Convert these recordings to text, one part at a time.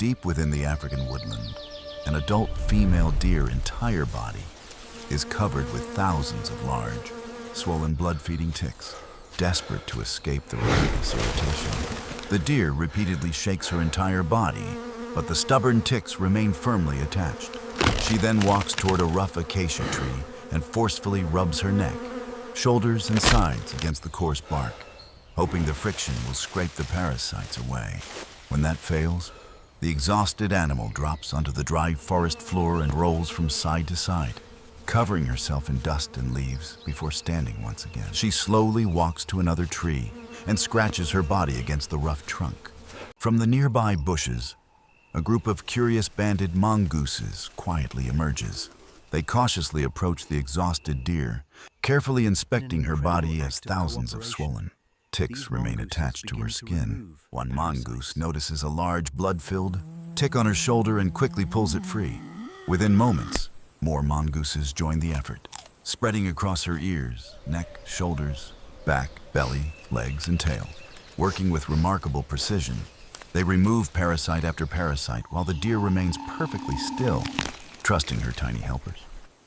Deep within the African woodland, an adult female deer entire body is covered with thousands of large, swollen blood-feeding ticks, desperate to escape the relentless irritation. The deer repeatedly shakes her entire body, but the stubborn ticks remain firmly attached. She then walks toward a rough acacia tree and forcefully rubs her neck, shoulders, and sides against the coarse bark, hoping the friction will scrape the parasites away. When that fails, the exhausted animal drops onto the dry forest floor and rolls from side to side, covering herself in dust and leaves before standing once again. She slowly walks to another tree and scratches her body against the rough trunk. From the nearby bushes, a group of curious banded mongooses quietly emerges. They cautiously approach the exhausted deer, carefully inspecting her body as thousands of swollen ticks remain attached to her skin. One mongoose notices a large blood-filled tick on her shoulder and quickly pulls it free. Within moments, more mongooses join the effort, spreading across her ears, neck, shoulders, back, belly, legs, and tail. Working with remarkable precision, they remove parasite after parasite while the deer remains perfectly still, trusting her tiny helpers.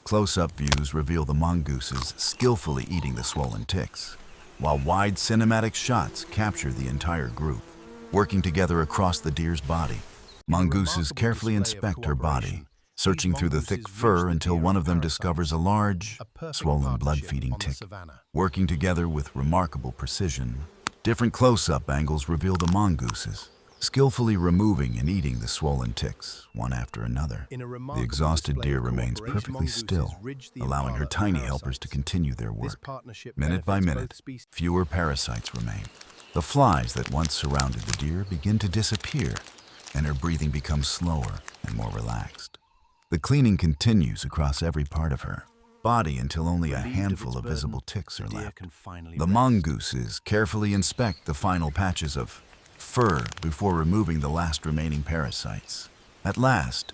Close-up views reveal the mongooses skillfully eating the swollen ticks, while wide cinematic shots capture the entire group. Working together across the deer's body, mongooses carefully inspect her body, searching through the thick fur until one of them discovers a large, swollen blood-feeding tick. Working together with remarkable precision, different close-up angles reveal the mongooses, skillfully removing and eating the swollen ticks, one after another. The exhausted deer remains perfectly still, allowing her tiny helpers to continue their work. Minute by minute, fewer parasites remain. The flies that once surrounded the deer begin to disappear, and her breathing becomes slower and more relaxed. The cleaning continues across every part of her body until only a handful of visible ticks are left. The mongooses carefully inspect the final patches of fur before removing the last remaining parasites. At last,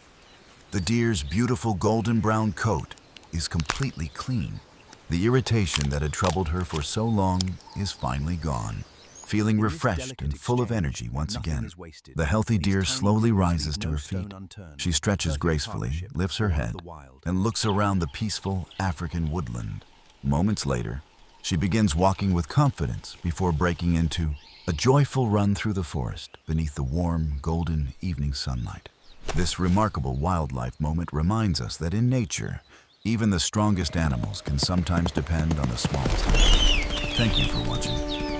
the deer's beautiful golden brown coat is completely clean. The irritation that had troubled her for so long is finally gone. Feeling refreshed and full of energy once again, the healthy deer slowly rises to her feet. She stretches gracefully, lifts her head, and looks around the peaceful African woodland. Moments later, she begins walking with confidence before breaking into a joyful run through the forest beneath the warm, golden evening sunlight. This remarkable wildlife moment reminds us that in nature, even the strongest animals can sometimes depend on the smallest. Thank you for watching.